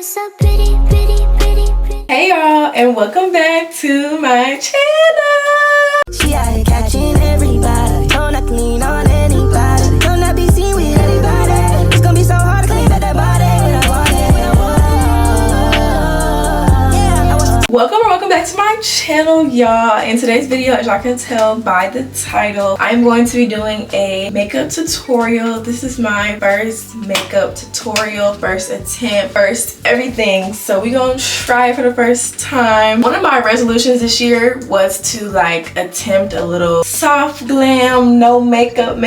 so pretty, pretty, pretty, pretty. Hey y'all, and welcome back to my channel. She out here catching everybody. Don't not lean on anybody. Don't not be seen with anybody. It's gonna be so hard to clean up that body. Welcome back to my channel, y'all. In today's video, as y'all can tell by the title, I'm going to be doing a makeup tutorial. This is my first makeup tutorial, first attempt, first everything. So we're gonna try it for the first time. One of my resolutions this year was to like attempt a little soft glam, no makeup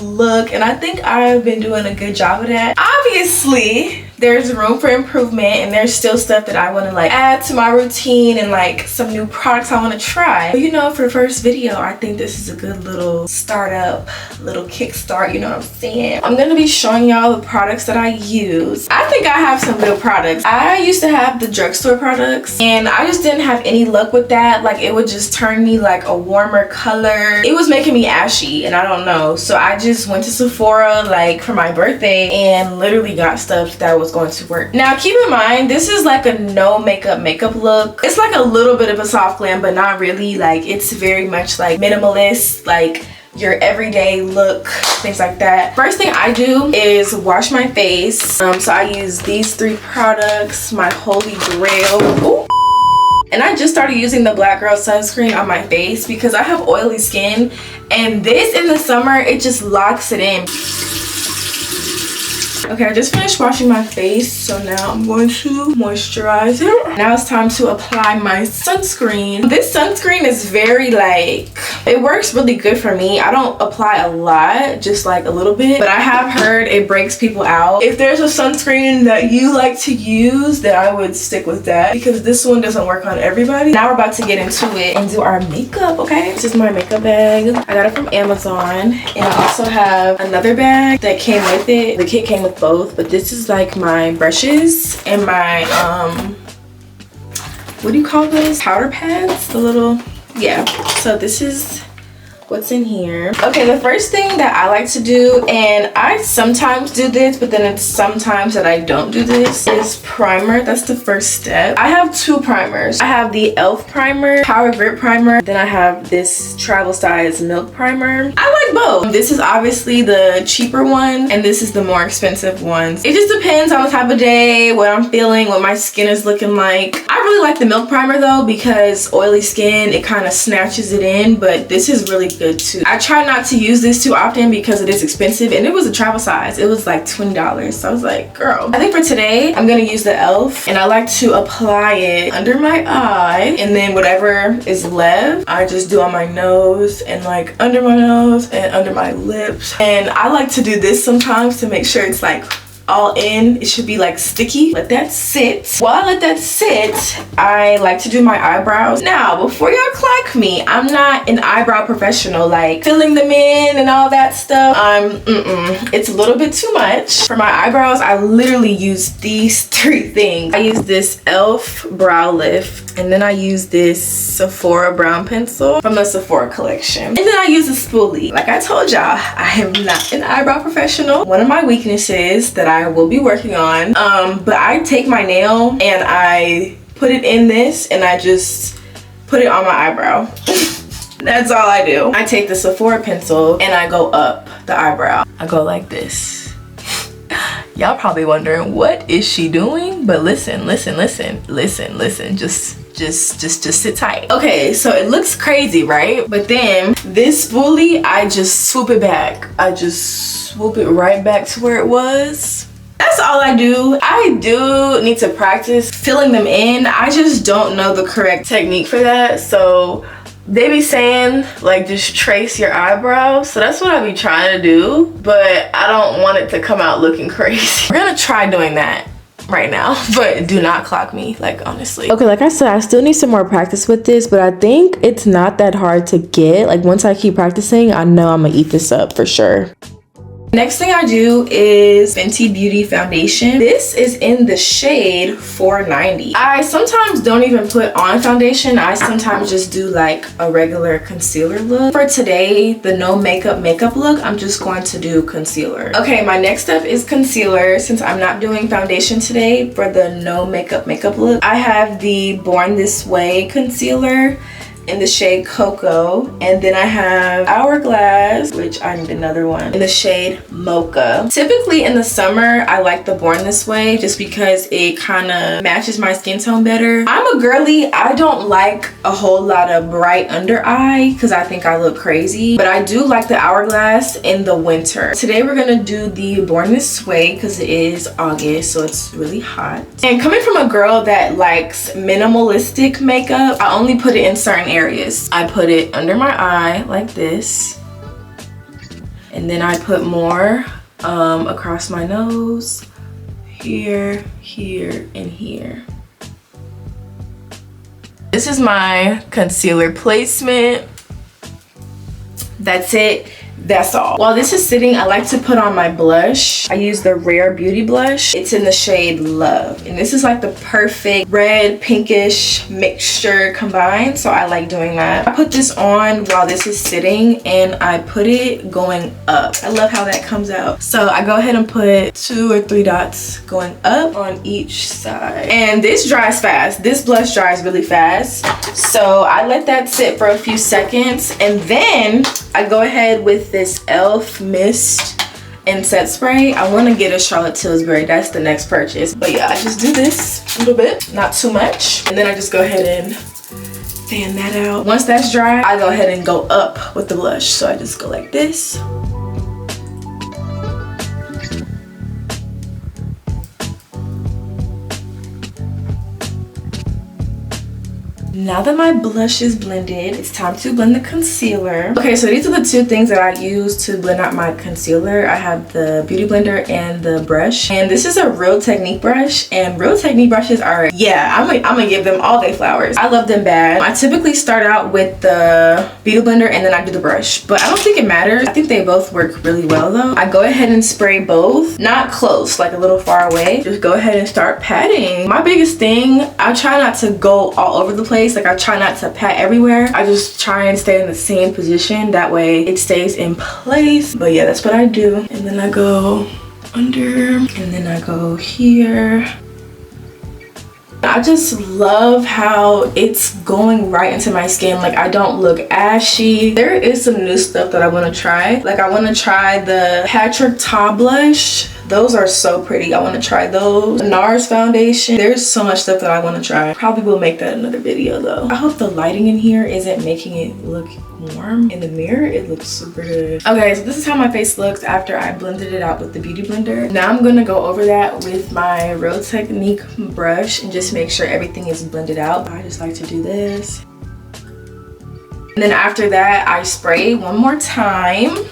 look, and I think I've been doing a good job of that. Obviously, there's room for improvement, and there's still stuff that I want to like add to my routine and like some new products I want to try. But you know, for the first video, I think this is a good little startup, little kickstart, you know what I'm saying? I'm gonna be showing y'all the products that I use. I think I have some good products. I used to have the drugstore products, and I just didn't have any luck with that. Like, it would just turn me like a warmer color. It was making me ashy, and I don't know. So I just went to Sephora like for my birthday and literally got stuff that was going to work. Now keep in mind, this is like a no makeup look. It's like a little bit of a soft glam, but not really. Like, it's very much like minimalist, like your everyday look, things like that. First thing I do is wash my face. So I use these three products, my holy grail. Ooh. And I just started using the Black Girl sunscreen on my face because I have oily skin, and this in the summer, it just locks it in. Okay, I just finished washing my face, so now I'm going to moisturize it. Now it's time to apply my sunscreen. This sunscreen is very like, it works really good for me. I don't apply a lot, just like a little bit, but I have heard it breaks people out. If there's a sunscreen that you like to use, then I would stick with that because this one doesn't work on everybody. Now we're about to get into it and do our makeup, okay? This is my makeup bag. I got it from Amazon, and I also have another bag that came with it. The kit came with both, but this is like my brushes and my what do you call those, powder pads, the little, yeah. So this is what's in here. Okay, the first thing that I like to do, and I sometimes do this, but then it's sometimes that I don't do this, is primer. That's the first step. I have two primers. I have the e.l.f. primer, Power Grip primer, then I have this travel size milk primer. I like both. This is obviously the cheaper one, and this is the more expensive one. It just depends on the type of day, what I'm feeling, what my skin is looking like. I really like the milk primer though, because oily skin, it kind of snatches it in, but this is really good too. I try not to use this too often because it is expensive, and it was a travel size. It was like $20, so I was like, girl. I think for today I'm gonna use the e.l.f. and I like to apply it under my eye, and then whatever is left I just do on my nose and like under my nose and under my lips. And I like to do this sometimes to make sure it's like all in. It should be like sticky. Let that sit. While I let that sit, I like to do my eyebrows. Now, before y'all clock me, I'm not an eyebrow professional, like filling them in and all that stuff. It's a little bit too much. For my eyebrows, I literally use these three things. I use this e.l.f. brow lift, and then I use this Sephora brown pencil from the Sephora collection, and then I use a spoolie. Like I told y'all, I am not an eyebrow professional. One of my weaknesses that I will be working on, but I take my nail and I put it in this and I just put it on my eyebrow. That's all I do. I take the Sephora pencil and I go up the eyebrow. I go like this. Y'all probably wondering, what is she doing? But listen, just sit tight. Okay, so it looks crazy, right? But then this spoolie, I just swoop it back. I just swoop it right back to where it was. That's all I do. I do need to practice filling them in. I just don't know the correct technique for that. So they be saying like just trace your eyebrows, so that's what I be trying to do, but I don't want it to come out looking crazy. We're gonna try doing that right now, but do not clock me, like, honestly. Okay, like I said, I still need some more practice with this, but I think it's not that hard to get. Like, once I keep practicing, I know I'm gonna eat this up for sure. Next thing I do is Fenty Beauty foundation. This is in the shade 490. I sometimes don't even put on foundation. I sometimes just do like a regular concealer look. For today, the no makeup look, I'm just going to do concealer. Okay, my next step is concealer. Since I'm not doing foundation today, for the no makeup look, I have the Born This Way concealer in the shade Cocoa, and then I have Hourglass, which I need another one, in the shade Mocha. Typically in the summer, I like the Born This Way just because it kind of matches my skin tone better. I'm a girly. I don't like a whole lot of bright under eye because I think I look crazy, but I do like the Hourglass in the winter. Today we're gonna do the Born This Way because it is August, so it's really hot. And coming from a girl that likes minimalistic makeup, I only put it in certain areas. I put it under my eye like this, and then I put more across my nose, here, here, and here. This is my concealer placement. That's it. That's all. While this is sitting, I like to put on my blush. I use the Rare Beauty blush. It's in the shade Love, and this is like the perfect red pinkish mixture combined, so I like doing that. I put this on while this is sitting, and I put it going up. I love how that comes out. So I go ahead and put 2 or 3 dots going up on each side, and this dries fast. This blush dries really fast, so I let that sit for a few seconds, and then I go ahead with this e.l.f. mist and set spray. I want to get a Charlotte Tilbury. That's the next purchase. But yeah, I just do this a little bit, not too much, and then I just go ahead and fan that out. Once that's dry, I go ahead and go up with the blush. So I just go like this. Now that my blush is blended, it's time to blend the concealer. Okay, so these are the 2 things that I use to blend out my concealer. I have the Beauty Blender and the brush. And this is a Real Technique brush. And Real Technique brushes are, yeah, I'm gonna give them all day flowers. I love them bad. I typically start out with the Beauty Blender and then I do the brush. But I don't think it matters. I think they both work really well though. I go ahead and spray both. Not close, like a little far away. Just go ahead and start patting. My biggest thing, I try not to go all over the place. Like I try not to pat everywhere. I just try and stay in the same position. That way it stays in place. But yeah, that's what I do. And then I go under, and then I go here. I just love how it's going right into my skin. Like I don't look ashy. There is some new stuff that I want to try. Like I want to try the Patrick Ta blush. Those are so pretty. I want to try those. NARS foundation. There's so much stuff that I want to try. Probably will make that another video though. I hope the lighting in here isn't making it look warm. In the mirror, it looks super good. Okay, so this is how my face looks after I blended it out with the Beauty Blender. Now I'm going to go over that with my Real Technique brush and just make sure everything is blended out. I just like to do this. And then after that, I spray one more time.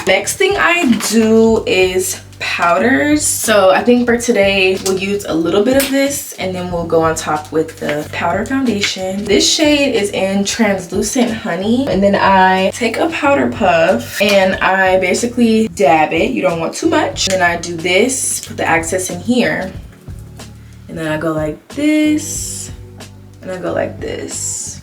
Next thing I do is powders. So I think for today we'll use a little bit of this and then we'll go on top with the powder foundation. This shade is in Translucent Honey, and then I take a powder puff and I basically dab it. You don't want too much. And then I do this, put the access in here, and then I go like this and I go like this.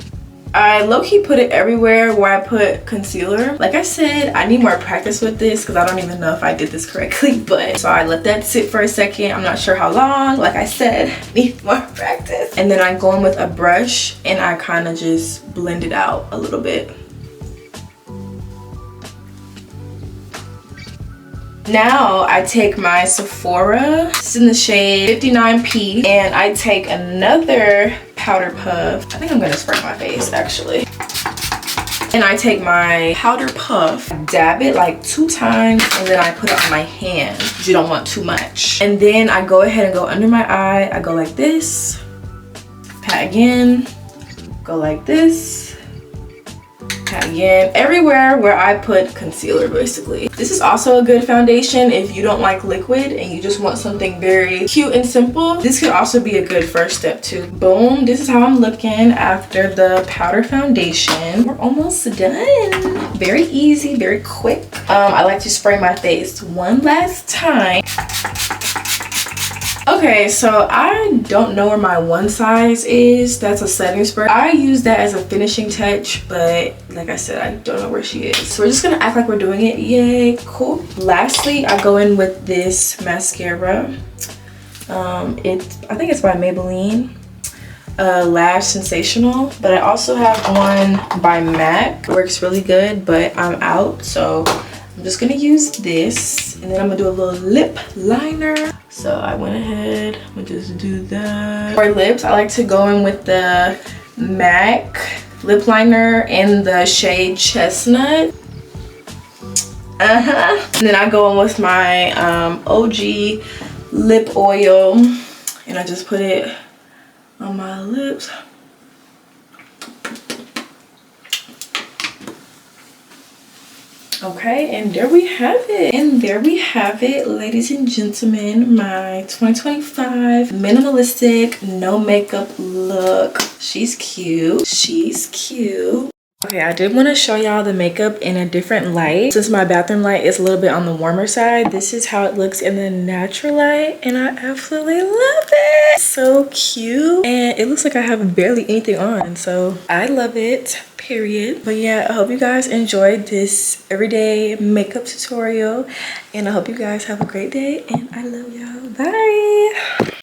I low-key put it everywhere where I put concealer. Like I said, I need more practice with this because I don't even know if I did this correctly, but so I let that sit for a second. I'm not sure how long. Like I said, need more practice. And then I go in with a brush and I kind of just blend it out a little bit. Now I take my Sephora, it's in the shade 59P, and I take another powder puff. I think I'm gonna spray my face actually. And I take my powder puff, dab it like 2 times, and then I put it on my hand. You don't want too much. And then I go ahead and go under my eye. I go like this, pat again, go like this, pat again, everywhere where I put concealer basically. This is also a good foundation if you don't like liquid and you just want something very cute and simple. This could also be a good first step too. Boom, this is how I'm looking after the powder foundation. We're almost done. very easy, very quick. I like to spray my face one last time. Okay, so I don't know where my one size is. That's a setting spray. I use that as a finishing touch, but like I said, I don't know where she is. So we're just gonna act like we're doing it. Yay, cool. Lastly, I go in with this mascara. I think it's by Maybelline. Lash Sensational, but I also have one by MAC. It works really good, but I'm out, so I'm just gonna use this, and then I'm gonna do a little lip liner. So I went ahead, I'm gonna just do that. For lips, I like to go in with the MAC lip liner in the shade Chestnut. And then I go in with my OG lip oil, and I just put it on my lips. Okay, and there we have it. And there we have it, ladies and gentlemen, my 2025 minimalistic no makeup look. She's cute. She's cute. Okay, I did want to show y'all the makeup in a different light. Since my bathroom light is a little bit on the warmer side, this is how it looks in the natural light, and I absolutely love it. So cute, and it looks like I have barely anything on, so I love it, period. But yeah, I hope you guys enjoyed this everyday makeup tutorial, and I hope you guys have a great day, and I love y'all. Bye.